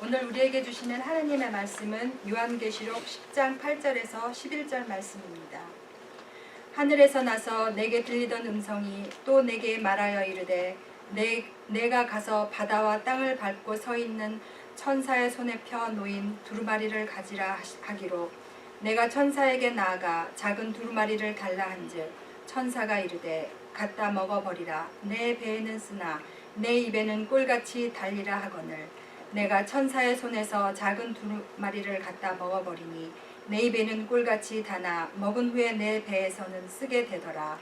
오늘 우리에게 주시는 하나님의 말씀은 요한계시록 10장 8절에서 11절 말씀입니다. 하늘에서 나서 내게 들리던 음성이 또 내게 말하여 이르되 내가 가서 바다와 땅을 밟고 서 있는 천사의 손에 펴 놓인 두루마리를 가지라 하기로 내가 천사에게 나아가 작은 두루마리를 달라 한즉 천사가 이르되 갖다 먹어버리라. 내 배에는 쓰나 내 입에는 꿀같이 달리라 하거늘 내가 천사의 손에서 작은 두루마리를 갖다 먹어버리니 내 입에는 꿀같이 다나 먹은 후에 내 배에서는 쓰게 되더라.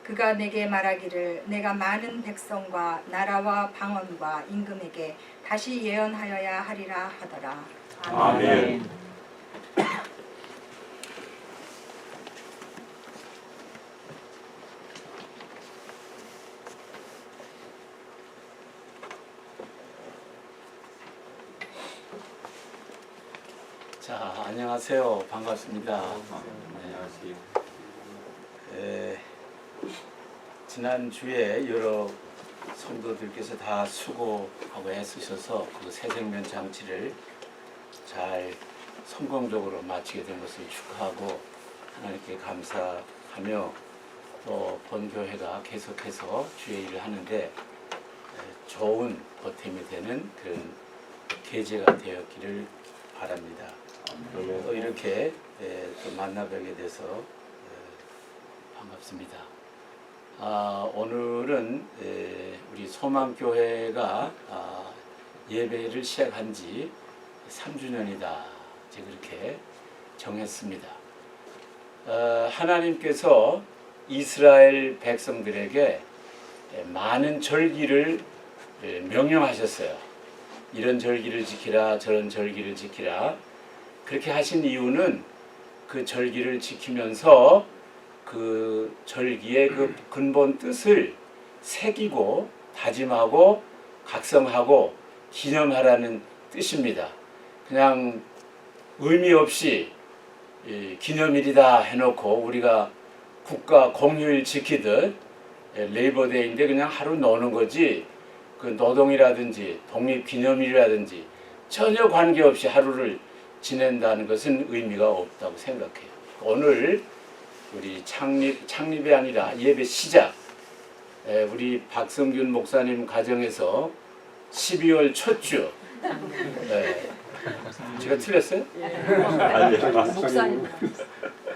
그가 내게 말하기를 내가 많은 백성과 나라와 방언과 임금에게 다시 예언하여야 하리라 하더라. 아멘. 자, 안녕하세요. 반갑습니다. 지난주에 여러 성도들께서 다 수고하고 애쓰셔서 그 새생명 장치를 잘 성공적으로 마치게 된 것을 축하하고 하나님께 감사하며 또 본교회가 계속해서 주의 일을 하는데 좋은 보탬이 되는 그런 계제가 되었기를 바랍니다. 또 이렇게 또 만나뵙게 돼서 반갑습니다. 오늘은 우리 소망교회가 예배를 시작한 지 3주년이다. 제가 그렇게 정했습니다. 하나님께서 이스라엘 백성들에게 많은 절기를 명령하셨어요. 이런 절기를 지키라, 저런 절기를 지키라. 그렇게 하신 이유는 그 절기를 지키면서 그 절기의 그 근본 뜻을 새기고 다짐하고 각성하고 기념하라는 뜻입니다. 그냥 의미 없이 기념일이다 해놓고 우리가 국가 공휴일 지키듯 레이버데이인데 그냥 하루 노는 거지 그 노동이라든지 독립기념일이라든지 전혀 관계없이 하루를 지낸다는 것은 의미가 없다고 생각해요. 오늘 우리 창립이 아니라 예배 시작, 우리 박성균 목사님 가정에서 12월 첫 주, 제가 틀렸어요? 목사님.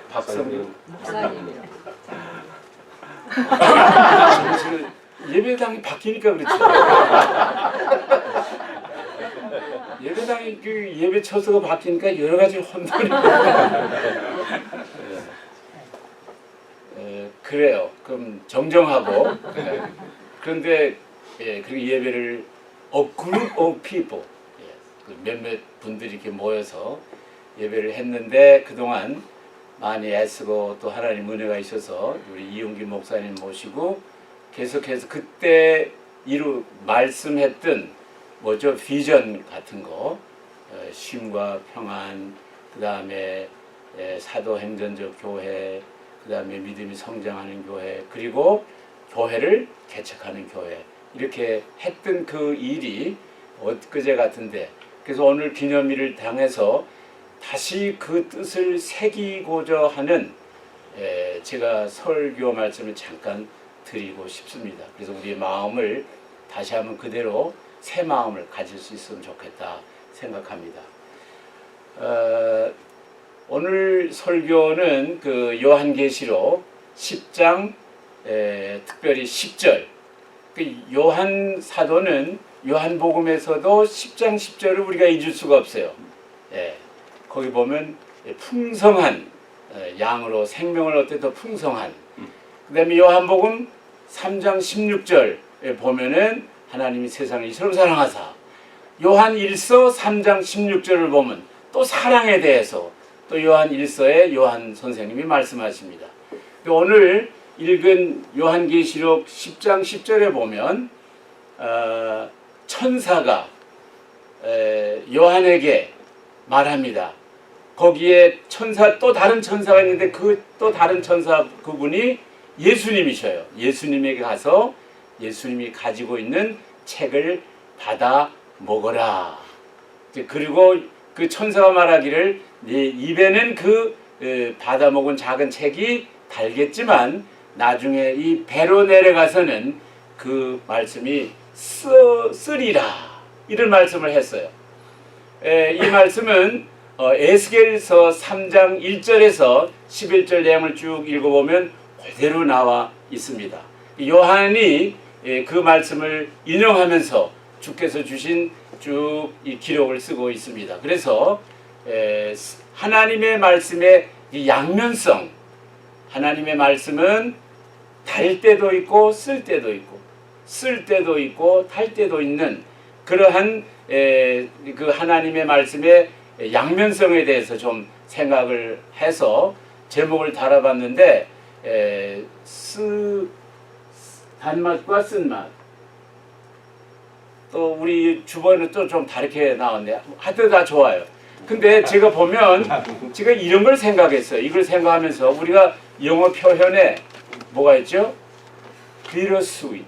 박성균 목사님이요. 예배당이 바뀌니까 그렇죠. 예배당이 그 예배 처소가 바뀌니까 여러 가지 혼돈이 그래요. 그럼 정정하고 그런데 그 예배를 a group of people 몇몇 분들이 이렇게 모여서 예배를 했는데 그동안 많이 애쓰고 또 하나님 은혜가 있어서 우리 이용기 목사님 모시고 계속해서 그때 말씀했던 뭐죠? 비전 같은 거, 쉼과 평안, 그 다음에 사도행전적 교회, 그 다음에 믿음이 성장하는 교회, 그리고 교회를 개척하는 교회, 이렇게 했던 그 일이 엊그제 같은데, 그래서 오늘 기념일을 당해서 다시 그 뜻을 새기고자 하는 제가 설교 말씀을 잠깐 드리고 싶습니다. 그래서 우리의 마음을 다시 한번 그대로 새 마음을 가질 수 있으면 좋겠다 생각합니다. 오늘 설교는 그 요한계시록 10장 특별히 10절. 그 요한 사도는 요한복음에서도 10장 10절을 우리가 잊을 수가 없어요. 거기 보면 풍성한 양으로 생명을 얻되 더 풍성한. 그 다음에 요한복음 3장 16절에 보면은 하나님이 세상을 이처럼 사랑하사. 요한 1서 3장 16절을 보면 또 사랑에 대해서 또 요한 1서에 요한 선생님이 말씀하십니다. 오늘 읽은 요한계시록 10장 10절에 보면 천사가 요한에게 말합니다. 거기에 또 다른 천사가 있는데 그 또 다른 천사 그분이 예수님이셔요. 예수님에게 가서 예수님이 가지고 있는 책을 받아 먹어라. 그리고 그 천사가 말하기를 네 입에는 그 받아먹은 작은 책이 달겠지만 나중에 이 배로 내려가서는 그 말씀이 쓰리라 이런 말씀을 했어요. 이 말씀은 에스겔서 3장 1절에서 11절 내용을 쭉 읽어보면 그대로 나와 있습니다. 요한이 그 말씀을 인용하면서 주께서 주신 쭉 이 기록을 쓰고 있습니다. 그래서 하나님의 말씀의 이 양면성, 하나님의 말씀은 달 때도 있고 쓸 때도 있고 쓸 때도 있고 탈 때도 있는 그러한 그 하나님의 말씀의 양면성에 대해서 좀 생각을 해서 제목을 달아봤는데 단맛과 쓴맛 또 우리 주번에는 또 좀 다르게 나왔네. 하여튼 다 좋아요. 근데 제가 보면 제가 이런 걸 생각했어요. 이걸 생각하면서 우리가 영어 표현에 뭐가 있죠? bittersweet.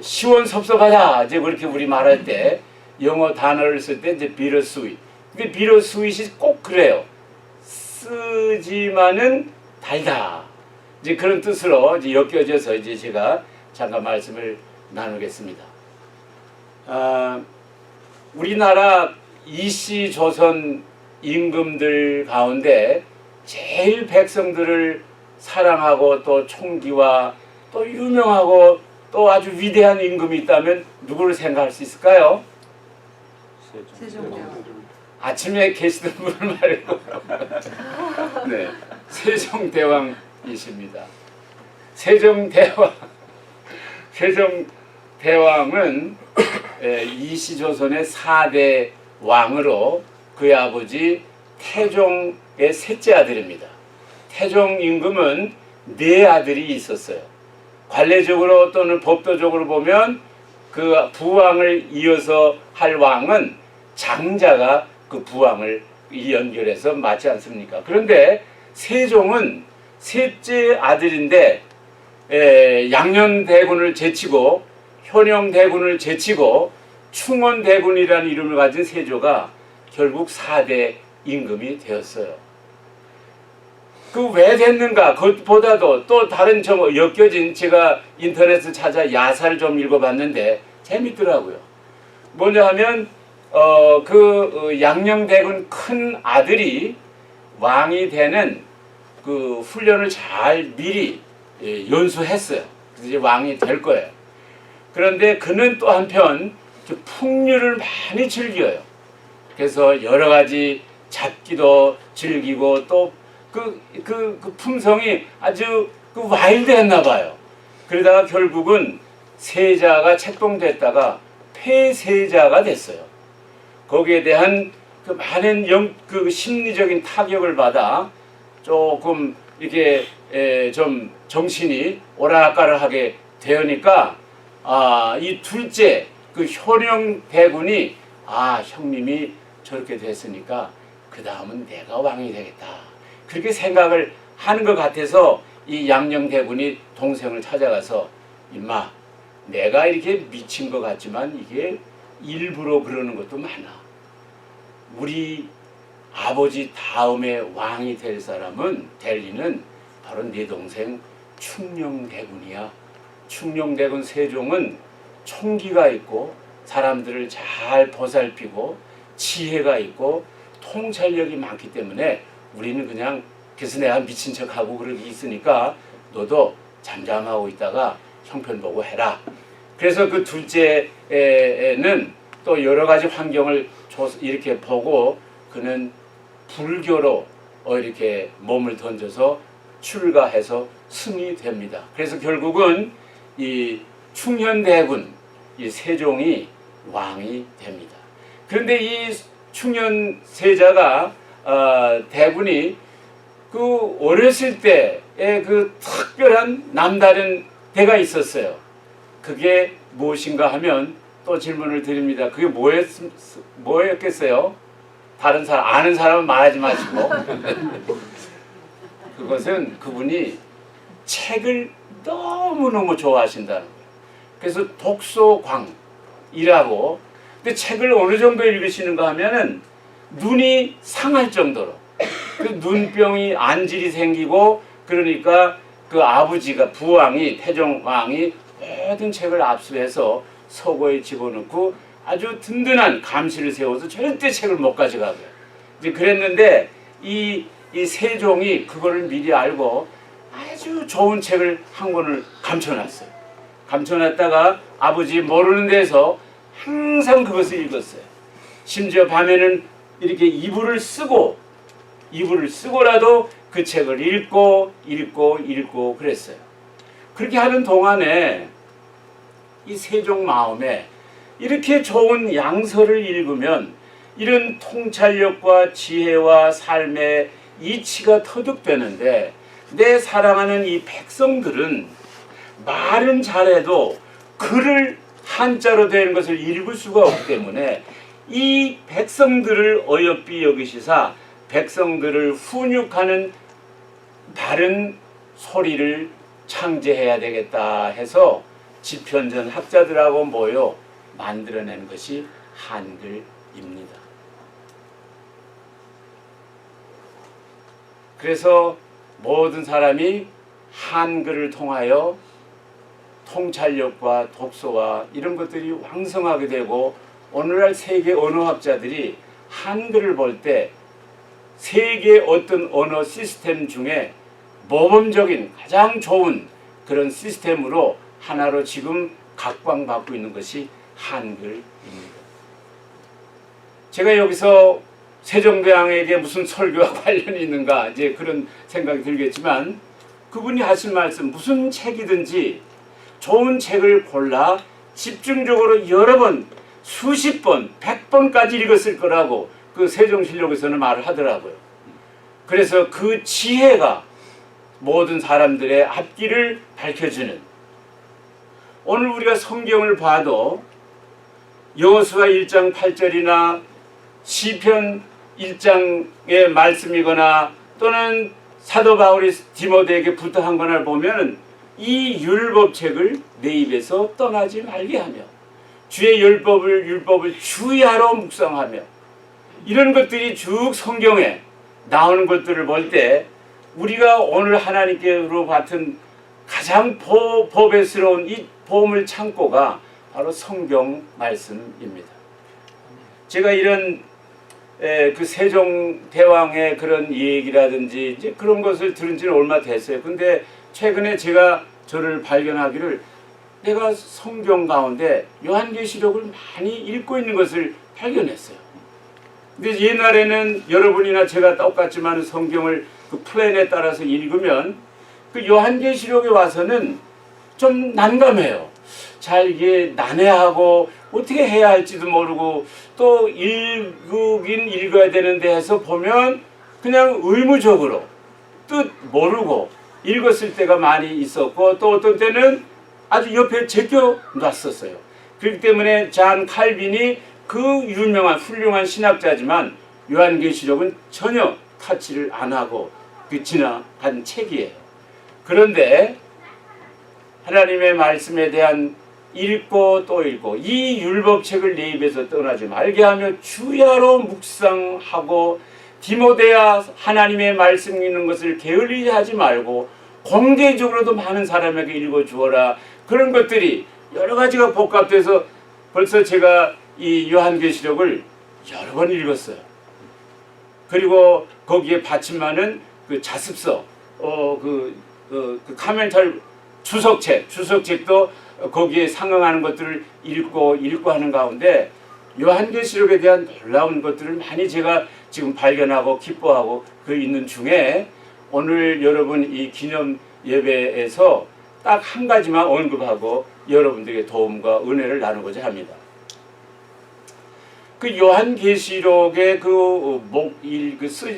시원섭섭하다. 이제 그렇게 우리 말할 때 영어 단어를 쓸 때 이제 bittersweet. 근데 bittersweet이 꼭 그래요. 쓰지만은 달다. 이제 그런 뜻으로 이제 엮여져서 이제 제가 잠깐 말씀을 나누겠습니다. 우리나라 이씨 조선 임금들 가운데 제일 백성들을 사랑하고 또 총기와 또 유명하고 또 아주 위대한 임금이 있다면 누구를 생각할 수 있을까요? 세종대왕. 아침에 계시던 분을 말고 네, 세종대왕이십니다. 세종대왕은 이시조선의 4대 왕으로 그의 아버지 태종의 셋째 아들입니다. 태종 임금은 4아들이 있었어요. 관례적으로 또는 법도적으로 보면 그 부왕을 이어서 할 왕은 장자가 그 부왕을 연결해서 맞지 않습니까? 그런데 세종은 셋째 아들인데 양녕대군을 제치고 현영대군을 제치고 충원대군이라는 이름을 가진 세조가 결국 4대 임금이 되었어요. 그 왜 됐는가? 그것보다도 또 다른 좀 엮여진 제가 인터넷을 찾아 야사를 좀 읽어봤는데 재밌더라고요. 뭐냐 하면 양녕대군 큰 아들이 왕이 되는 그 훈련을 잘 미리 연수했어요. 그래서 이제 왕이 될 거예요. 그런데 그는 또 한편 풍류를 많이 즐겨요. 그래서 여러 가지 잡기도 즐기고 또 그 품성이 아주 와일드했나 봐요. 그러다가 결국은 세자가 책봉됐다가 폐세자가 됐어요. 거기에 대한 그 많은 심리적인 타격을 받아 조금 이렇게 좀 정신이 오락가락하게 되니까 이 둘째 그 현영대군이 형님이 저렇게 됐으니까 그 다음은 내가 왕이 되겠다. 그렇게 생각을 하는 것 같아서 이 양녕대군이 동생을 찾아가서 임마 내가 이렇게 미친 것 같지만 이게 일부러 그러는 것도 많아. 우리 아버지 다음에 왕이 될 사람은 델리는 바로 네 동생 충녕대군이야. 충녕대군 세종은 총기가 있고 사람들을 잘 보살피고 지혜가 있고 통찰력이 많기 때문에 우리는 그냥 그래서 내가 미친 척하고 그러기 있으니까 너도 잠잠하고 있다가 형편 보고 해라. 그래서 그 둘째는 또 여러 가지 환경을 이렇게 보고 그는 불교로 이렇게 몸을 던져서 출가해서 승이 됩니다. 그래서 결국은 이 충현대군 이 세종이 왕이 됩니다. 그런데 이 충현세자가 대군이 그 어렸을 때의 그 특별한 남다른 때가 있었어요. 그게 무엇인가 하면 또 질문을 드립니다. 그게 뭐였겠어요? 다른 사람 아는 사람은 말하지 마시고 그것은 그분이 책을 너무너무 좋아하신다는 거예요. 그래서 독서광이라고 근데 책을 어느 정도 읽으시는가 하면은 눈이 상할 정도로 그 눈병이 안질이 생기고 그러니까 그 아버지가 부왕이 태종왕이 모든 책을 압수해서 서고에 집어넣고 아주 든든한 감시를 세워서 절대 책을 못 가져가고요. 이제 그랬는데 이 세종이 그거를 미리 알고 아주 좋은 책을 한 권을 감춰놨어요. 감춰놨다가 아버지 모르는 데서 항상 그것을 읽었어요. 심지어 밤에는 이렇게 이불을 쓰고라도 그 책을 읽고 그랬어요. 그렇게 하는 동안에 이 세종 마음에 이렇게 좋은 양서를 읽으면 이런 통찰력과 지혜와 삶의 이치가 터득되는데 내 사랑하는 이 백성들은 말은 잘해도 글을 한자로 된 것을 읽을 수가 없기 때문에 이 백성들을 어여삐 여기시사 백성들을 훈육하는 다른 소리를 창제해야 되겠다 해서 지편전 학자들하고 모여 만들어낸 것이 한글입니다. 그래서 모든 사람이 한글을 통하여 통찰력과 독서와 이런 것들이 왕성하게 되고 오늘날 세계 언어학자들이 한글을 볼 때 세계 어떤 언어 시스템 중에 모범적인 가장 좋은 그런 시스템으로 하나로 지금 각광받고 있는 것이 한글입니다. 제가 여기서 세종대왕에게 무슨 설교와 관련이 있는가 이제 그런 생각이 들겠지만 그분이 하신 말씀 무슨 책이든지 좋은 책을 골라 집중적으로 여러 번 수십 번, 100번까지 읽었을 거라고 그 세종실록에서는 말을 하더라고요. 그래서 그 지혜가 모든 사람들의 앞길을 밝혀주는 오늘 우리가 성경을 봐도 여호수아 1장 8절이나 시편 1장의 말씀이거나 또는 사도 바울이 디모데에게 부탁한 거나 보면 이 율법책을 내 입에서 떠나지 말게 하며 주의 율법을 주야로 묵상하며 이런 것들이 쭉 성경에 나오는 것들을 볼 때 우리가 오늘 하나님께로 받은 가장 보배스러운 이 보물 창고가 바로 성경 말씀입니다. 제가 이런 그 세종대왕의 그런 얘기라든지 이제 그런 것을 들은 지는 얼마 됐어요. 근데 최근에 제가 저를 발견하기를 내가 성경 가운데 요한계시록을 많이 읽고 있는 것을 발견했어요. 근데 옛날에는 여러분이나 제가 똑같지만 성경을 그 플랜에 따라서 읽으면 그 요한계시록에 와서는 좀 난감해요. 잘 이게 난해하고 어떻게 해야 할지도 모르고 또 읽긴 읽어야 되는데 해서 보면 그냥 의무적으로 뜻 모르고 읽었을 때가 많이 있었고 또 어떤 때는 아주 옆에 제껴 놨었어요. 그렇기 때문에 잔 칼빈이 그 유명한 훌륭한 신학자지만 요한계시록은 전혀 타치를 안 하고 그 지나간 책이에요. 그런데 하나님의 말씀에 대한 읽고 또 읽고 이 율법책을 내 입에서 떠나지 말게 하며 주야로 묵상하고 디모데야 하나님의 말씀 읽는 것을 게을리 하지 말고 공개적으로도 많은 사람에게 읽어주어라. 그런 것들이 여러 가지가 복합돼서 벌써 제가 이 요한계시록을 여러 번 읽었어요. 그리고 거기에 받침하는 그 자습서, 그 카멘탈 주석책도 거기에 상응하는 것들을 읽고 하는 가운데 요한계시록에 대한 놀라운 것들을 많이 제가 지금 발견하고 기뻐하고 그 있는 중에 오늘 여러분 이 기념 예배에서 딱 한 가지만 언급하고 여러분들에게 도움과 은혜를 나누고자 합니다. 그 요한계시록의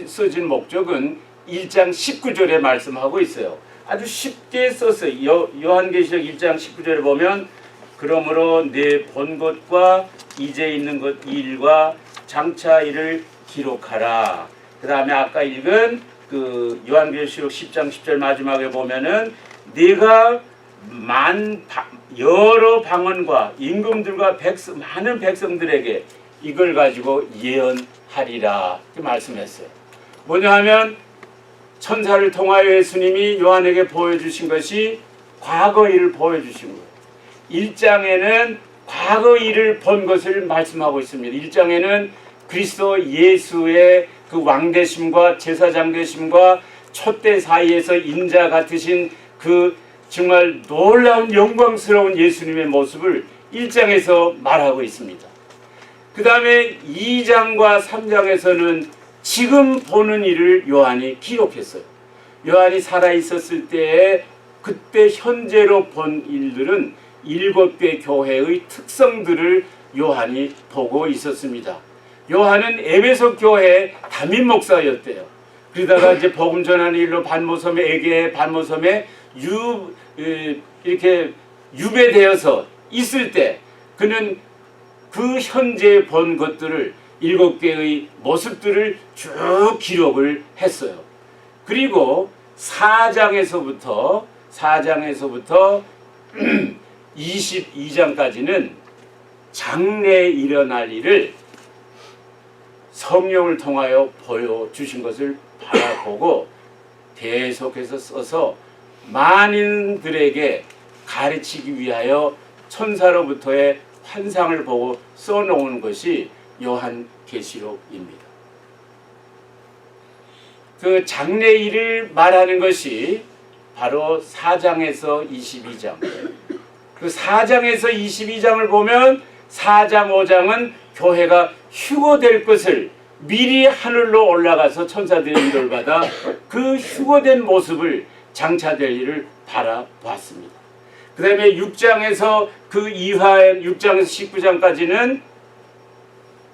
써진 목적은 1장 19절에 말씀하고 있어요. 아주 쉽게 썼어요. 요한계시록 1장 19절에 보면 그러므로 내 본 것과 이제 있는 것 일과 장차 일을 기록하라. 그 다음에 아까 읽은 그 요한계시록 10장 10절 마지막에 보면은 네가 여러 방언과 임금들과 많은 백성들에게 이걸 가지고 예언하리라 이렇게 말씀했어요. 뭐냐 하면 천사를 통하여 예수님이 요한에게 보여주신 것이 과거 일을 보여주신 거예요. 1장에는 과거 일을 본 것을 말씀하고 있습니다. 1장에는 그리스도 예수의 그 왕되심과 제사장 되심과 촛대 사이에서 인자 같으신 그 정말 놀라운 영광스러운 예수님의 모습을 1장에서 말하고 있습니다. 그 다음에 2장과 3장에서는 지금 보는 일을 요한이 기록했어요. 요한이 살아있었을 때에 그때 현재로 본 일들은 7개 교회의 특성들을 요한이 보고 있었습니다. 요한은 에베소 교회 담임 목사였대요. 그러다가 이제 복음 전하는 일로 에게 반모섬에 이렇게 유배되어서 있을 때 그는 그 현재 본 것들을 7개의 모습들을 쭉 기록을 했어요. 그리고 4장에서부터 22장까지는 장래에 일어날 일을 성령을 통하여 보여주신 것을 바라보고 계속해서 써서 만인들에게 가르치기 위하여 천사로부터의 환상을 보고 써놓은 것이 요한계시록입니다. 그 장래 일을 말하는 것이 바로 4장에서 22장. 그 4장에서 22장을 보면 4장, 5장은 교회가 휴거될 것을 미리 하늘로 올라가서 천사들의 인도를 받아 그 휴거된 모습을 장차될 일을 바라봤습니다. 그 다음에 6장에서 그 이하 6장에서 19장까지는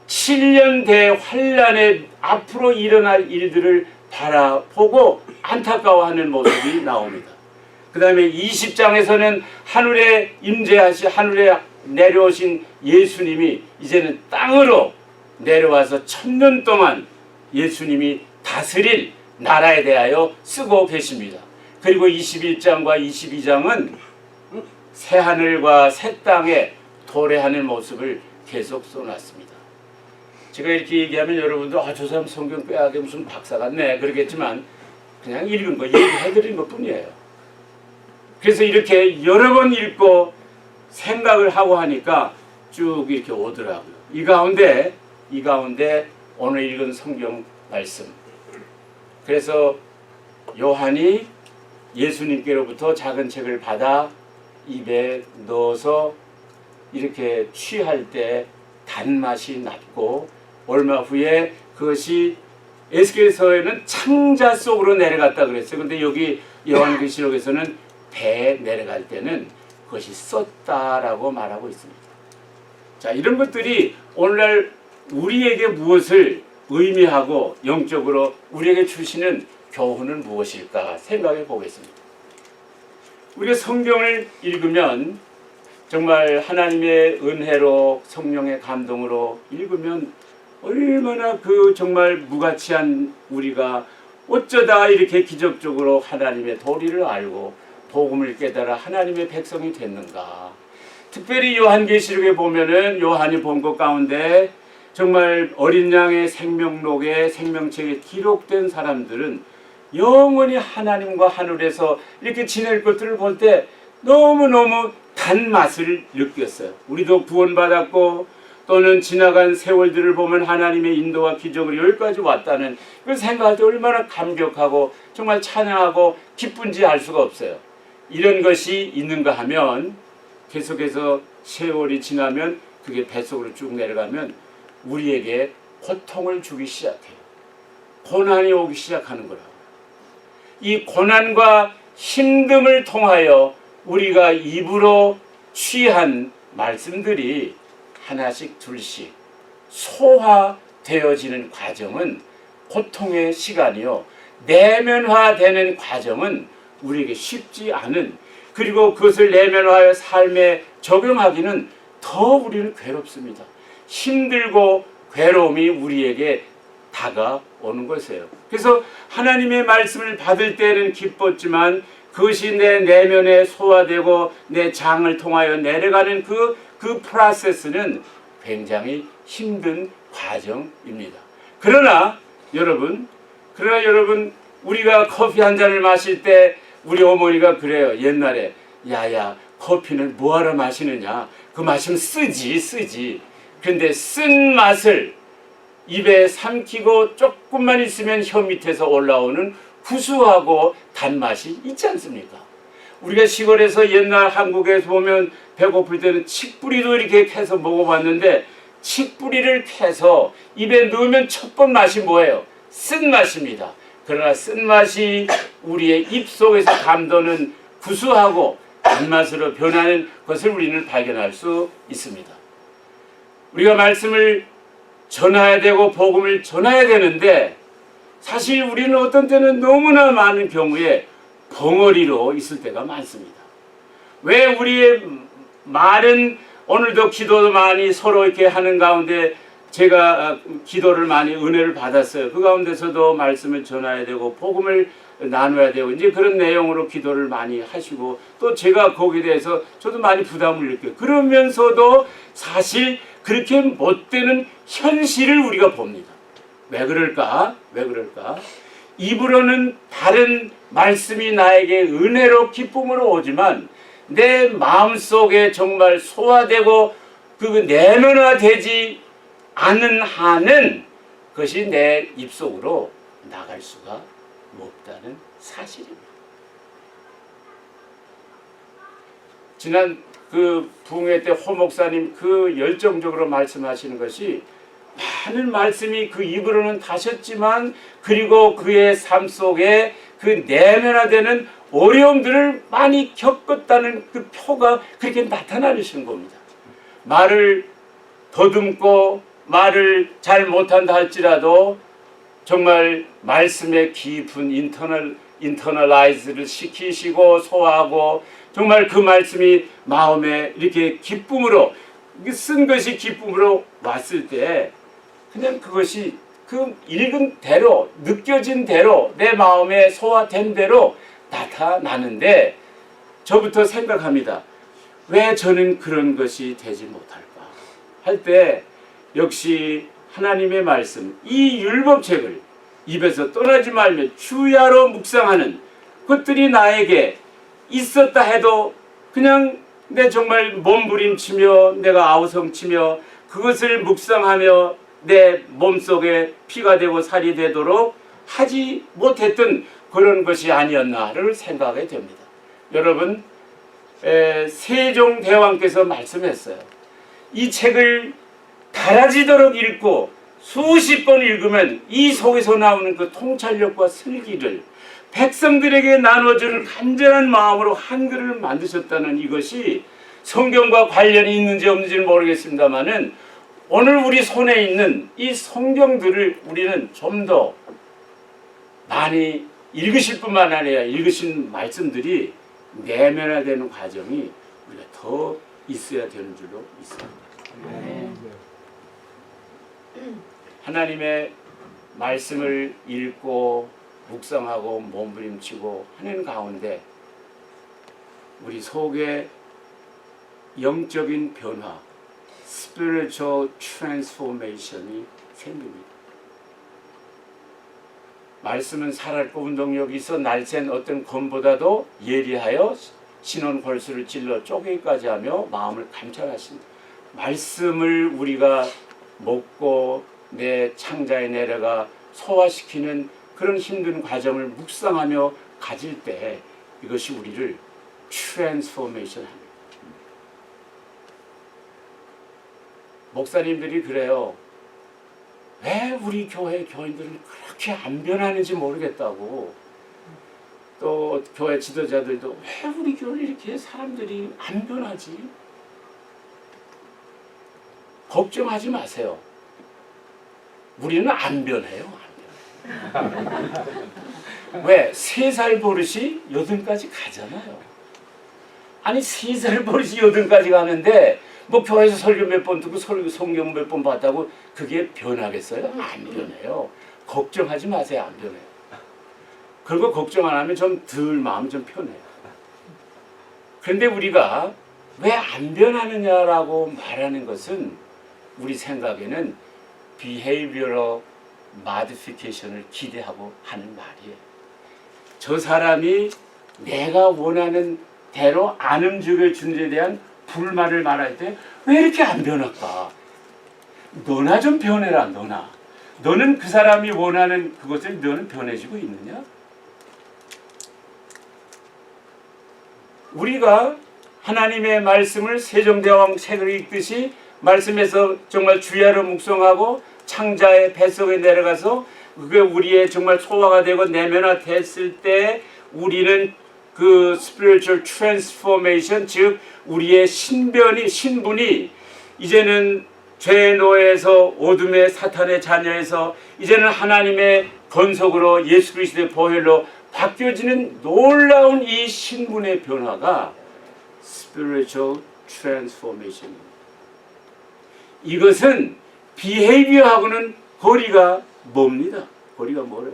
7년 대환란에 앞으로 일어날 일들을 바라보고 안타까워하는 모습이 나옵니다. 그 다음에 20장에서는 하늘에 내려오신 예수님이 이제는 땅으로 내려와서 1000년 동안 예수님이 다스릴 나라에 대하여 쓰고 계십니다. 그리고 21장과 22장은 새하늘과 새 땅에 도래하는 모습을 계속 써놨습니다. 제가 이렇게 얘기하면 여러분도 저 사람 성경 빼앗게 무슨 박사 같네 그러겠지만 그냥 읽은 거 얘기해드린 것 뿐이에요. 그래서 이렇게 여러 번 읽고 생각을 하고 하니까 쭉 이렇게 오더라고요. 이 가운데 오늘 읽은 성경 말씀. 그래서 요한이 예수님께로부터 작은 책을 받아 입에 넣어서 이렇게 취할 때 단맛이 났고 얼마 후에 그것이 에스겔서에는 창자 속으로 내려갔다 그랬어요. 근데 여기 요한계시록에서는 배에 내려갈 때는 그것이 썼다라고 말하고 있습니다. 자, 이런 것들이 오늘날 우리에게 무엇을 의미하고 영적으로 우리에게 주시는 교훈은 무엇일까 생각해 보겠습니다. 우리가 성경을 읽으면 정말 하나님의 은혜로 성령의 감동으로 읽으면 얼마나 그 정말 무가치한 우리가 어쩌다 이렇게 기적적으로 하나님의 도리를 알고 복음을 깨달아 하나님의 백성이 됐는가. 특별히 요한계시록에 보면은 요한이 본 것 가운데 정말 어린 양의 생명록에 생명책에 기록된 사람들은 영원히 하나님과 하늘에서 이렇게 지낼 것들을 볼 때 너무너무 단맛을 느꼈어요. 우리도 구원받았고 또는 지나간 세월들을 보면 하나님의 인도와 기적으로 여기까지 왔다는 그 생각할 때 얼마나 감격하고 정말 찬양하고 기쁜지 알 수가 없어요. 이런 것이 있는가 하면 계속해서 세월이 지나면 그게 뱃속으로 쭉 내려가면 우리에게 고통을 주기 시작해요. 고난이 오기 시작하는 거라고. 이 고난과 힘듦을 통하여 우리가 입으로 취한 말씀들이 하나씩 둘씩 소화되어지는 과정은 고통의 시간이요. 내면화되는 과정은 우리에게 쉽지 않은, 그리고 그것을 내면화하여 삶에 적용하기는 더 우리는 괴롭습니다. 힘들고 괴로움이 우리에게 다가오는 것이에요. 그래서 하나님의 말씀을 받을 때는 기뻤지만 그것이 내 내면에 소화되고 내 장을 통하여 내려가는 그 프로세스는 굉장히 힘든 과정입니다. 그러나 여러분 우리가 커피 한 잔을 마실 때 우리 어머니가 그래요. 옛날에 야야 커피는 뭐하러 마시느냐. 그 마시면 쓰지. 근데 쓴 맛을 입에 삼키고 조금만 있으면 혀 밑에서 올라오는 구수하고 단맛이 있지 않습니까? 우리가 시골에서 옛날 한국에서 보면 배고플 때는 칡뿌리도 이렇게 캐서 먹어봤는데 칡뿌리를 캐서 입에 넣으면 첫 번 맛이 뭐예요? 쓴맛입니다. 그러나 쓴맛이 우리의 입속에서 감도는 구수하고 단맛으로 변하는 것을 우리는 발견할 수 있습니다. 우리가 말씀을 전해야 되고 복음을 전해야 되는데 사실 우리는 어떤 때는 너무나 많은 경우에 벙어리로 있을 때가 많습니다. 왜 우리의 말은 오늘도 기도도 많이 서로 이렇게 하는 가운데 제가 기도를 많이 은혜를 받았어요. 그 가운데서도 말씀을 전해야 되고 복음을 나눠야 되고 이제 그런 내용으로 기도를 많이 하시고 또 제가 거기에 대해서 저도 많이 부담을 느껴요. 그러면서도 사실 그렇게 못 되는 현실을 우리가 봅니다. 왜 그럴까? 입으로는 다른 말씀이 나에게 은혜로 기쁨으로 오지만 내 마음속에 정말 소화되고 그 내면화되지 않은 한은 그것이 내 입속으로 나갈 수가 없다는 사실입니다. 지난 그 부흥회 때 호 목사님 그 열정적으로 말씀하시는 것이 많은 말씀이 그 입으로는 다셨지만 그리고 그의 삶 속에 그 내면화되는 어려움들을 많이 겪었다는 그 표가 그렇게 나타나시는 겁니다. 말을 더듬고 말을 잘 못한다 할지라도 정말 말씀의 깊은 인터널라이즈를 시키시고 소화하고 정말 그 말씀이 마음에 이렇게 기쁨으로 쓴 것이 기쁨으로 왔을 때 그냥 그것이 그 읽은 대로 느껴진 대로 내 마음에 소화된 대로 나타나는데 저부터 생각합니다. 왜 저는 그런 것이 되지 못할까 할 때 역시 하나님의 말씀 이 율법책을 입에서 떠나지 말며 주야로 묵상하는 것들이 나에게 있었다 해도 그냥 내 정말 몸부림치며 내가 아우성치며 그것을 묵상하며 내 몸속에 피가 되고 살이 되도록 하지 못했던 그런 것이 아니었나를 생각하게 됩니다. 여러분 세종대왕께서 말씀했어요. 이 책을 달아지도록 읽고 수십 번 읽으면 이 속에서 나오는 그 통찰력과 슬기를 백성들에게 나눠주는 간절한 마음으로 한글을 만드셨다는 이것이 성경과 관련이 있는지 없는지는 모르겠습니다만은 오늘 우리 손에 있는 이 성경들을 우리는 좀 더 많이 읽으실 뿐만 아니라 읽으신 말씀들이 내면화되는 과정이 우리가 더 있어야 되는 줄로 있습니다. 하나님의 말씀을 읽고 묵상하고 몸부림치고 하는 가운데 우리 속에 영적인 변화, spiritual transformation이 생깁니다. 말씀은 살아있고 운동력이 있어 날쌘 어떤 검보다도 예리하여 신원 골수를 찔러 쪼개기까지 하며 마음을 감찰하신다. 말씀을 우리가 먹고 내 창자에 내려가 소화시키는 그런 힘든 과정을 묵상하며 가질 때 이것이 우리를 트랜스포메이션 합니다. 목사님들이 그래요. 왜 우리 교회 교인들은 그렇게 안 변하는지 모르겠다고. 또 교회 지도자들도 왜 우리 교회 이렇게 사람들이 안 변하지? 걱정하지 마세요. 우리는 안 변해요. 안 변해요. 왜? 3살 버릇이 8까지 가잖아요. 아니 3살 버릇이 8까지 가는데 뭐 교회에서 설교 몇 번 듣고 성경 몇 번 봤다고 그게 변하겠어요? 안 변해요. 걱정하지 마세요. 안 변해요. 그런 거 걱정 안 하면 좀 덜 마음 좀 편해요. 그런데 우리가 왜 안 변하느냐라고 말하는 것은 우리 생각에는 behavioral modification을 기대하고 하는 말이에요. 저 사람이 내가 원하는 대로 안 움직여 주는 데 대한 불만을 말할 때 왜 이렇게 안 변할까? 너나 좀 변해라. 너나. 너는 그 사람이 원하는 그것을 너는 변해지고 있느냐? 우리가 하나님의 말씀을 세종대왕 책을 읽듯이 말씀에서 정말 주야로 묵상하고 창자의 뱃속에 내려가서 그게 우리의 정말 소화가 되고 내면화 됐을 때 우리는 그 spiritual transformation, 즉 우리의 신분이 이제는 죄의 노예에서 어둠의 사탄의 자녀에서 이제는 하나님의 권속으로 예수 그리스도의 보혈로 바뀌어지는 놀라운 이 신분의 변화가 spiritual transformation입니다. 이것은 behavior하고는 거리가 멉니다. 거리가 멀어요.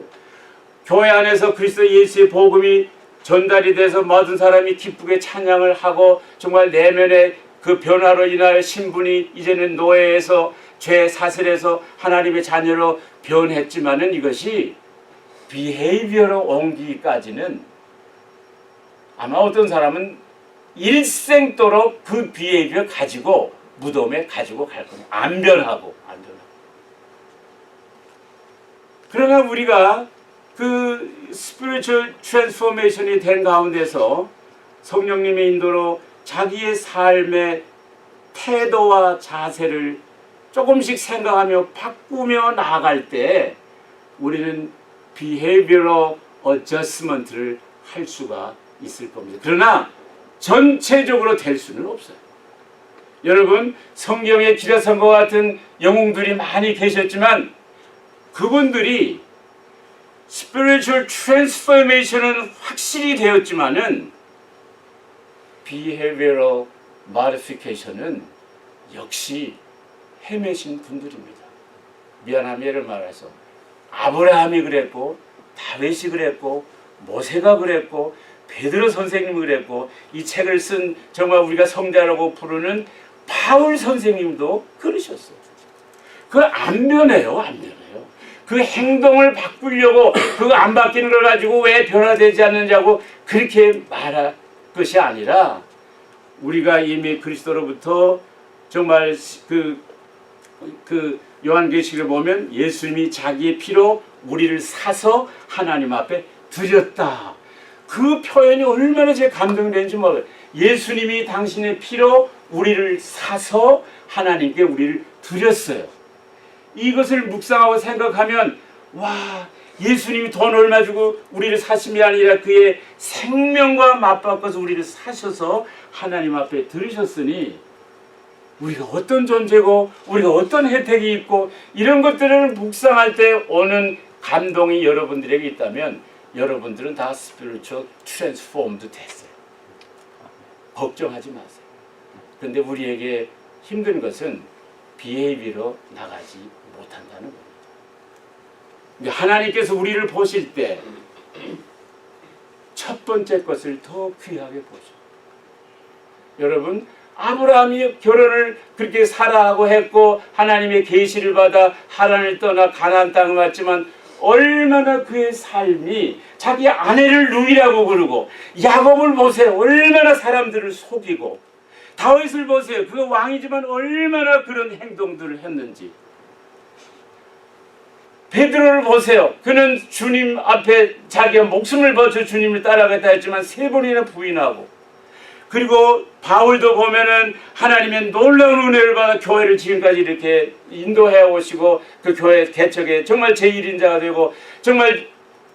교회 안에서 그리스도 예수의 복음이 전달이 돼서 모든 사람이 기쁘게 찬양을 하고 정말 내면의 그 변화로 인하여 신분이 이제는 노예에서 죄 사슬에서 하나님의 자녀로 변했지만은 이것이 behavior로 옮기기까지는 아마 어떤 사람은 일생도록 그 behavior 가지고 무덤에 가지고 갈 거예요. 안 변하고. 그러나 우리가 그 spiritual transformation이 된 가운데서 성령님의 인도로 자기의 삶의 태도와 자세를 조금씩 생각하며 바꾸며 나아갈 때 우리는 behavioral adjustment를 할 수가 있을 겁니다. 그러나 전체적으로 될 수는 없어요. 여러분, 성경에 기라성과 같은 영웅들이 많이 계셨지만 그분들이 spiritual transformation은 확실히 되었지만은 behavioral modification은 역시 헤매신 분들입니다. 미안함 예를 말해서 아브라함이 그랬고 다윗이 그랬고 모세가 그랬고 베드로 선생님이 그랬고 이 책을 쓴 정말 우리가 성자라고 부르는 바울 선생님도 그러셨어요. 그거 안 변해요. 안 변해요. 그 행동을 바꾸려고 그거 안 바뀌는 걸 가지고 왜 변화되지 않느냐고 그렇게 말할 것이 아니라 우리가 이미 그리스도로부터 정말 그 요한계시를 보면 예수님이 자기의 피로 우리를 사서 하나님 앞에 드렸다. 그 표현이 얼마나 제 감동되는지 몰라요. 예수님이 당신의 피로 우리를 사서 하나님께 우리를 드렸어요. 이것을 묵상하고 생각하면 와, 예수님이 돈 얼마 주고 우리를 사심이 아니라 그의 생명과 맞바꿔서 우리를 사셔서 하나님 앞에 들으셨으니 우리가 어떤 존재고 우리가 어떤 혜택이 있고 이런 것들을 묵상할 때 오는 감동이 여러분들에게 있다면 여러분들은 다 스피리추얼 트랜스폼도 됐어요. 걱정하지 마세요. 근데 우리에게 힘든 것은 비헤이비로 나가지 못한다는 겁니다. 하나님께서 우리를 보실 때 첫 번째 것을 더 귀하게 보죠. 여러분, 아브라함이 결혼을 그렇게 사라하고 했고 하나님의 계시를 받아 하란을 떠나 가나안 땅을 왔지만 얼마나 그의 삶이 자기 아내를 누이라고 그러고 야곱을 보세요. 얼마나 사람들을 속이고 다윗을 보세요. 그 왕이지만 얼마나 그런 행동들을 했는지. 베드로를 보세요. 그는 주님 앞에 자기가 목숨을 바쳐 주님을 따라가겠다 했지만 3번이나 부인하고, 그리고 바울도 보면은 하나님의 놀라운 은혜를 받아 교회를 지금까지 이렇게 인도해 오시고 그 교회 개척에 정말 제1인자가 되고 정말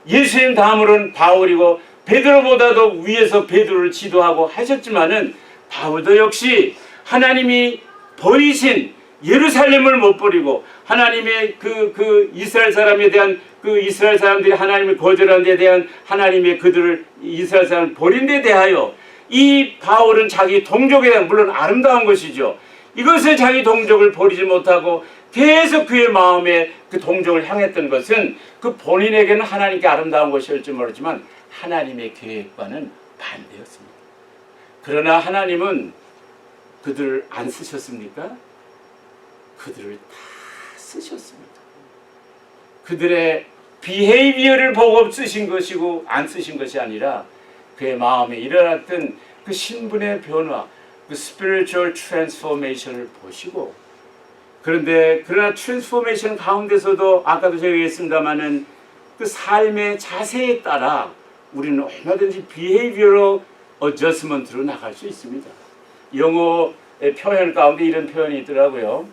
예수님 다음으로는 바울이고 베드로보다도 위에서 베드로를 지도하고 하셨지만은 바울도 역시 하나님이 버리신 예루살렘을 못 버리고 하나님의 그 이스라엘 사람에 대한 그 이스라엘 사람들이 하나님을 거절한 데 대한 하나님의 그들을 이스라엘 사람을 버린 데 대하여 이 바울은 자기 동족에 대한, 물론 아름다운 것이죠. 이것을 자기 동족을 버리지 못하고 계속 그의 마음에 그 동정을 향했던 것은 그 본인에게는 하나님께 아름다운 것이었지 모르지만 하나님의 계획과는 반대였습니다. 그러나 하나님은 그들을 안 쓰셨습니까? 그들을 다 쓰셨습니다. 그들의 비헤이비어를 보고 쓰신 것이고 안 쓰신 것이 아니라 그의 마음에 일어났던 그 신분의 변화, 그 spiritual transformation을 보시고, 그러나 트랜스포메이션 가운데서도 아까도 제가 얘기했습니다마는 그 삶의 자세에 따라 우리는 얼마든지 behavioral adjustment로 나갈 수 있습니다. 영어의 표현 가운데 이런 표현이 있더라고요.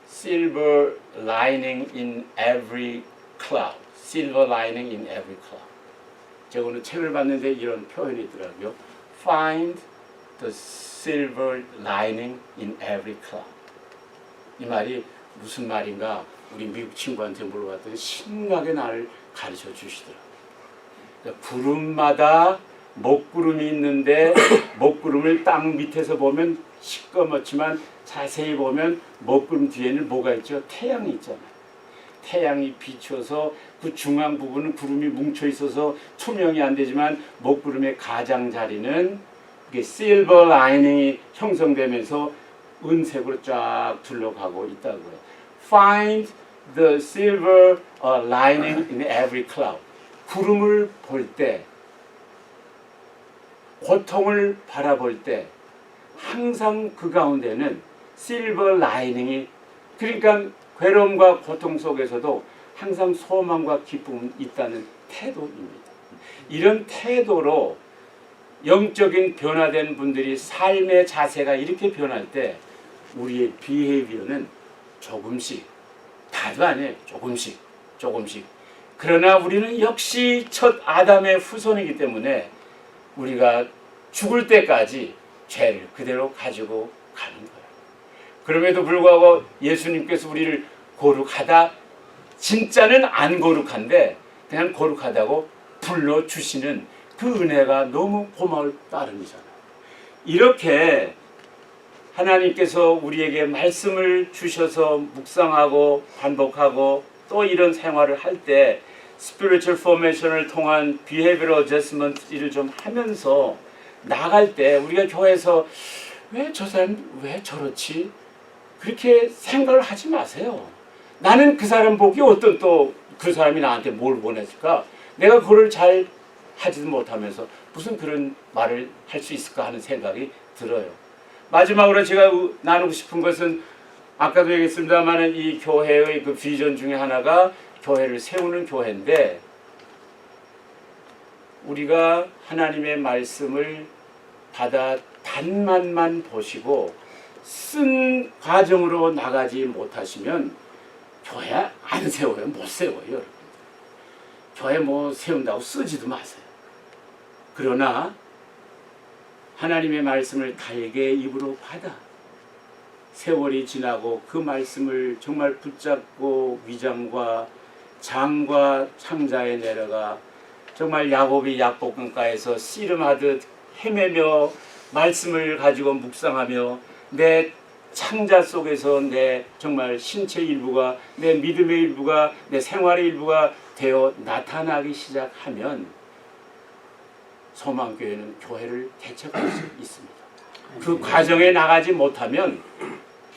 Silver lining in every cloud. Silver lining in every cloud. 제가 오늘 책을 봤는데 이런 표현이 있더라고요. Find the silver lining in every cloud. 이 말이 무슨 말인가 우리 미국 친구한테 물어봤더니 신나게 나를 가르쳐 주시더라고요. 그러니까 구름마다 먹구름이 있는데 먹구름을 땅 밑에서 보면 시꺼멓지만 자세히 보면 먹구름 뒤에는 뭐가 있죠? 태양이 있잖아요. 태양이 비춰서 그 중앙 부분은 구름이 뭉쳐 있어서 투명이 안 되지만 먹구름의 가장자리는 이게 실버 라이닝이 형성되면서 은색으로 쫙 둘러가고 있다고요. Find the silver lining in every cloud. 구름을 볼 때, 고통을 바라볼 때 항상 그 가운데는 실버 라이닝이, 그러니까 괴로움과 고통 속에서도 항상 소망과 기쁨이 있다는 태도입니다. 이런 태도로 영적인 변화된 분들이 삶의 자세가 이렇게 변할 때 우리의 비헤이비어는 조금씩, 다도 아니에요. 조금씩. 그러나 우리는 역시 첫 아담의 후손이기 때문에 우리가 죽을 때까지 죄를 그대로 가지고 가는 거예요. 그럼에도 불구하고 예수님께서 우리를 거룩하다, 진짜는 안 거룩한데 그냥 거룩하다고 불러주시는 그 은혜가 너무 고마울 따름이잖아요. 이렇게 하나님께서 우리에게 말씀을 주셔서 묵상하고 반복하고 또 이런 생활을 할 때 스피리추얼 포메이션을 통한 비헤이비어럴 어저스먼트를 좀 하면서 나갈 때 우리가 교회에서 왜 저 사람 왜 저렇지? 그렇게 생각을 하지 마세요. 나는 그 사람 보기 어떤 또 그 사람이 나한테 뭘 보냈을까? 내가 그걸 잘 하지도 못하면서 무슨 그런 말을 할 수 있을까 하는 생각이 들어요. 마지막으로 제가 나누고 싶은 것은 아까도 얘기했습니다만 이 교회의 그 비전 중에 하나가 교회를 세우는 교회인데, 우리가 하나님의 말씀을 받아 단맛만 보시고 쓴 과정으로 나가지 못하시면 교회 안 세워요. 못 세워요. 여러분. 교회 뭐 세운다고 쓰지도 마세요. 그러나 하나님의 말씀을 달게 입으로 받아 세월이 지나고 그 말씀을 정말 붙잡고 위장과 장과 창자에 내려가 정말 야곱이 약복강가에서 씨름하듯 헤매며 말씀을 가지고 묵상하며 내 창자 속에서 내 정말 신체 일부가, 내 믿음의 일부가, 내 생활의 일부가 되어 나타나기 시작하면 소망교회는 교회를 대체할 수 있습니다. 그 과정에 나가지 못하면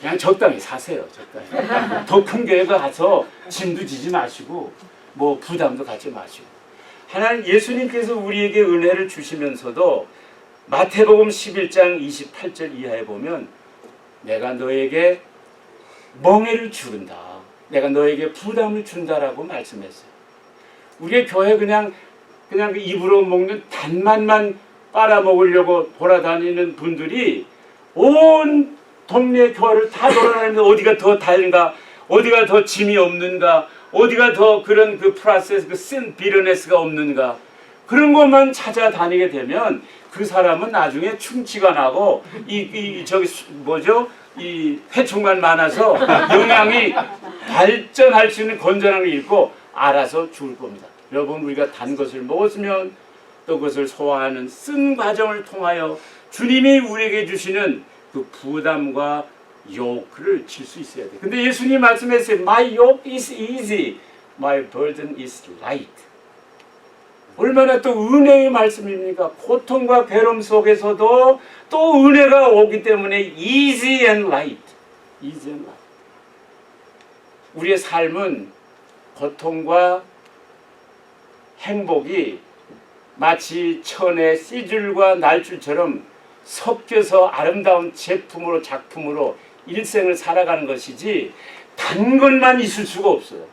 그냥 적당히 사세요. 적당히. 더 큰 교회 가서 짐도 지지 마시고 뭐 부담도 갖지 마시고. 하나님 예수님께서 우리에게 은혜를 주시면서도 마태복음 11장 28절 이하에 보면 내가 너에게 멍에를 주른다. 내가 너에게 부담을 준다라고 말씀했어요. 우리의 교회 그냥 그 입으로 먹는 단맛만 빨아먹으려고 돌아다니는 분들이 온 동네 교회를 다 돌아다니면서 어디가 더 다른가, 어디가 더 짐이 없는가, 어디가 더 그런 그 프로세스, 그 쓴 비러네스가 없는가, 그런 것만 찾아다니게 되면 그 사람은 나중에 충치가 나고 이 회충만 많아서 영양이 발전할 수 있는 건전함을 잃고 알아서 죽을 겁니다. 여러분, 우리가 단 것을 먹었으면 또 그것을 소화하는 쓴 과정을 통하여 주님이 우리에게 주시는 그 부담과 요크를 질 수 있어야 돼. 근데 예수님 말씀했어요. My yoke is easy, my burden is light. 얼마나 또 은혜의 말씀입니까? 고통과 괴로움 속에서도 또 은혜가 오기 때문에 easy and light. easy and light. 우리의 삶은 고통과 행복이 마치 천의 씨줄과 날줄처럼 섞여서 아름다운 제품으로 작품으로 일생을 살아가는 것이지 단 것만 있을 수가 없어요.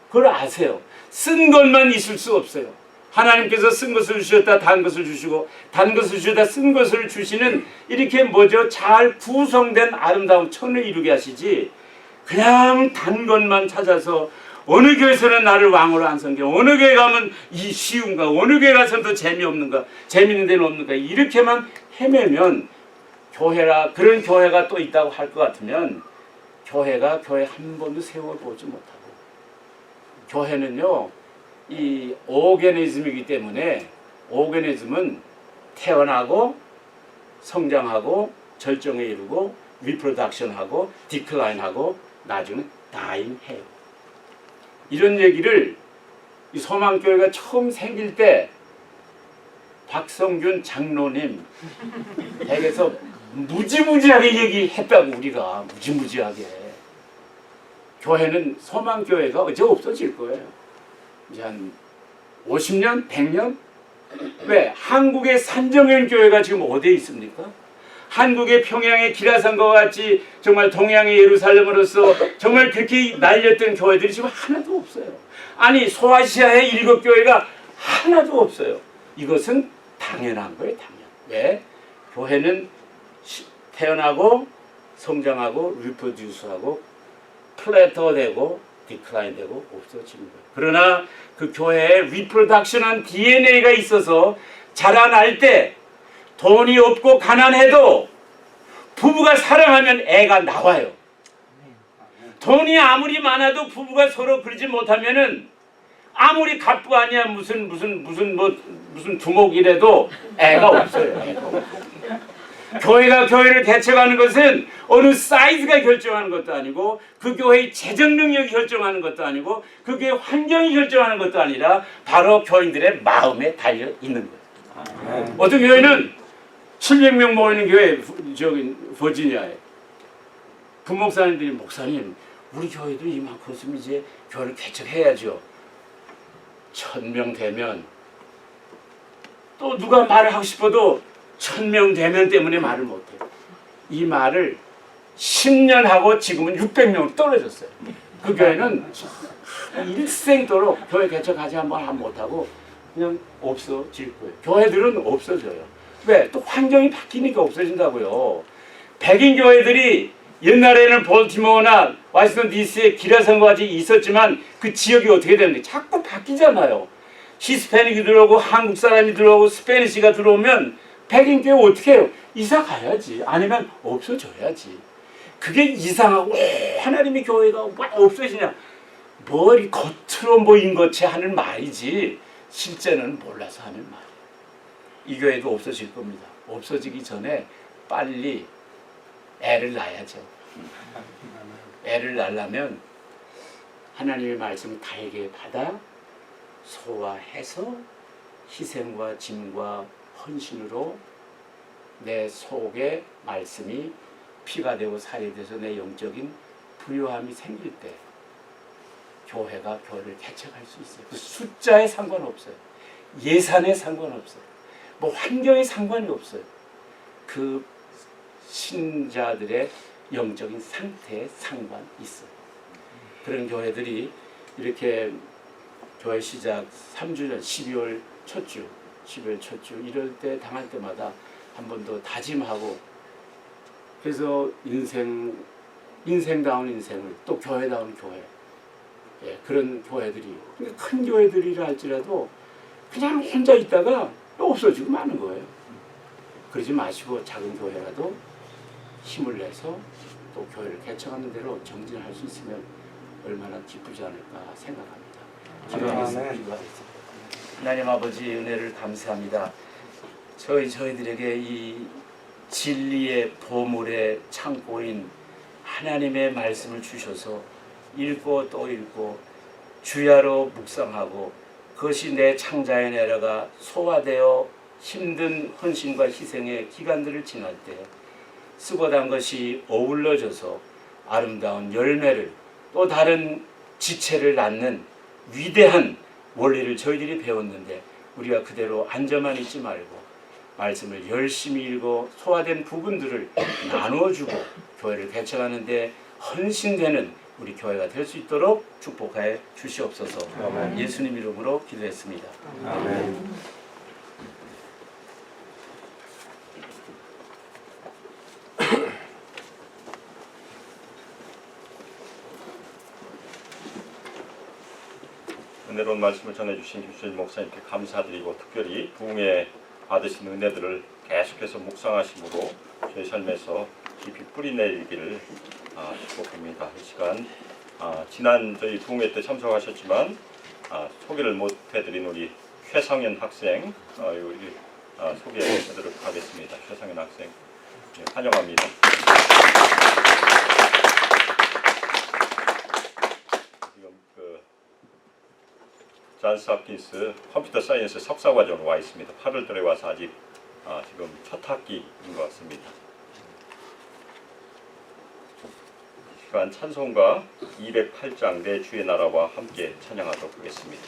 그걸 아세요. 쓴 것만 있을 수 없어요. 하나님께서 쓴 것을 주셨다 단 것을 주시고 단 것을 주셨다 쓴 것을 주시는 이렇게 뭐죠? 잘 구성된 아름다운 천을 이루게 하시지 그냥 단 것만 찾아서 어느 교회에서는 나를 왕으로 안 섬겨 어느 교회 가면 이 쉬운가 어느 교회 가서는 더 재미없는가 재밌는 데는 없는가 이렇게만 헤매면 교회라 그런 교회가 또 있다고 할 것 같으면 교회가 교회 한 번도 세워보지 못하고 교회는요 이 오게니즘이기 때문에 오게니즘은 태어나고 성장하고 절정에 이르고 리프로덕션하고 디클라인하고 나중에 다잉해요. 이런 얘기를 이 소망교회가 처음 생길 때 박성균 장로님 댁에서 무지무지하게 얘기했다고 우리가 무지무지하게 교회는 소망교회가 어째 없어질 거예요. 이제 한 50년? 100년? 왜? 한국의 산정현 교회가 지금 어디에 있습니까? 한국의 평양의 기라산과 같이 정말 동양의 예루살렘으로서 정말 그렇게 날렸던 교회들이 지금 하나도 없어요. 아니 소아시아의 7교회가 하나도 없어요. 이것은 당연한 거예요. 당연. 왜? 교회는 태어나고 성장하고 리프로듀스하고 플래터되고 디클라인되고 없어지는 거예요. 그러나 그 교회에 리프로덕션한 DNA가 있어서 자라날 때 돈이 없고 가난해도 부부가 사랑하면 애가 나와요. 돈이 아무리 많아도 부부가 서로 그러지 못하면은 아무리 갑부 아니야 무슨 두목이라도 애가 없어요. 애가 없어요. 교회가 교회를 개척하는 것은 어느 사이즈가 결정하는 것도 아니고 그 교회의 재정 능력이 결정하는 것도 아니고 그 교회 환경이 결정하는 것도 아니라 바로 교인들의 마음에 달려 있는 거예요. 어떤 교회는 700명 모이는 교회 저기 버지니아에 그 목사님들이 목사님 우리 교회도 이만큼 있으면 이제 교회를 개척해야죠. 1000명 되면 또 누가 말을 하고 싶어도 1000명 되면 때문에 말을 못해요. 이 말을 10년 하고 지금은 600명으로 떨어졌어요. 그 교회는 일생도록 교회 개척하지 한번 못하고 그냥 없어질 거예요. 교회들은 없어져요. 왜? 또 환경이 바뀌니까 없어진다고요. 백인 교회들이 옛날에는 볼티모어나 워싱턴 DC에 기라성과 같이 있었지만 그 지역이 어떻게 되는데 자꾸 바뀌잖아요. 히스패닉이 들어오고 한국 사람이 들어오고 스페니시가 들어오면 백인 교회 어떻게 해요? 이사 가야지. 아니면 없어져야지. 그게 이상하고 하나님의 교회가 왜 없어지냐. 머리 겉으로 보인 것이 하는 말이지 실제는 몰라서 하는 말이에요. 이 교회도 없어질 겁니다. 없어지기 전에 빨리 애를 낳아야죠. 애를 낳으려면 하나님의 말씀을 달게 받아 소화해서 희생과 짐과 헌신으로 내 속에 말씀이 피가 되고 살이 돼서 내 영적인 부요함이 생길 때 교회가 교회를 개척할 수 있어요. 그 숫자에 상관없어요. 예산에 상관없어요. 뭐 환경에 상관이 없어요. 그 신자들의 영적인 상태에 상관이 있어요. 그런 교회들이 이렇게 교회 시작 3주 전 12월 첫 주 이럴 때 당할 때마다 한 번 더 다짐하고 그래서 인생다운 인생을 또 교회다운 교회 그런 교회들이 큰 교회들이라 할지라도 그냥 혼자 있다가 없어지고 마는 거예요. 그러지 마시고 작은 교회라도 힘을 내서 또 교회를 개척하는 대로 정진할 수 있으면 얼마나 기쁘지 않을까 생각합니다. 기도하겠습니다. 하나님 아버지 은혜를 감사합니다. 저희들에게 이 진리의 보물의 창고인 하나님의 말씀을 주셔서 읽고 또 읽고 주야로 묵상하고 그것이 내 창자의 내려가 소화되어 힘든 헌신과 희생의 기간들을 지날 때 쓰고 단 것이 어울러져서 아름다운 열매를 또 다른 지체를 낳는 위대한 원리를 저희들이 배웠는데 우리가 그대로 앉아만 있지 말고 말씀을 열심히 읽고 소화된 부분들을 나누어주고 교회를 개척하는 데 헌신되는 우리 교회가 될 수 있도록 축복하여 주시옵소서. 아멘. 예수님 이름으로 기도했습니다. 아멘. 은혜로운 말씀을 전해주신 김수진 목사님께 감사드리고 특별히 부흥에 받으신 은혜들을 계속해서 묵상하심으로 저희 삶에서 깊이 뿌리내리기를 축복합니다. 이 시간 지난 저희 부흥회 때 참석하셨지만 소개를 못해드린 우리 최상현 학생 우리 소개해드리도록 하겠습니다. 최상현 학생 환영합니다. 지금 존스 홉킨스 컴퓨터 사이언스 석사 과정으로 와 있습니다. 8월달에 와서 아직 지금 첫 학기인 것 같습니다. 이 시간 찬송가 208장 내 주의 나라와 함께 찬양하도록 하겠습니다.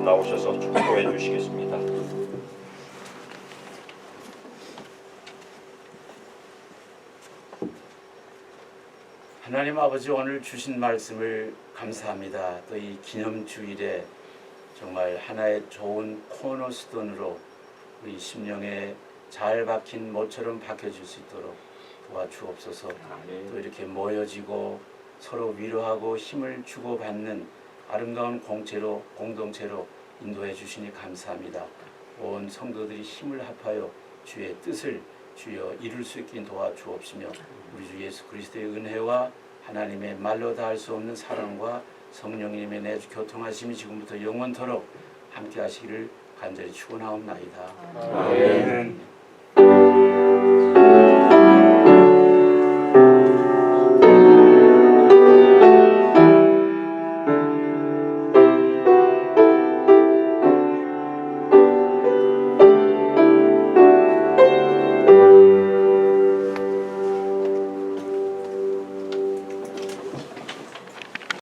나오셔서 축도해 주시겠습니다. 하나님 아버지 오늘 주신 말씀을 감사합니다. 또 이 기념주일에 정말 하나의 좋은 코너스톤으로 우리 심령에 잘 박힌 못처럼 박혀질 수 있도록 도와주옵소서. 또 이렇게 모여지고 서로 위로하고 힘을 주고받는 아름다운 공동체로 인도해 주시니 감사합니다. 온 성도들이 힘을 합하여 주의 뜻을 주여 이룰 수 있게 도와주옵시며 우리 주 예수 그리스도의 은혜와 하나님의 말로 다 할 수 없는 사랑과 성령님의 내주 교통하심이 지금부터 영원토록 함께 하시기를 간절히 축원하옵나이다. 아멘.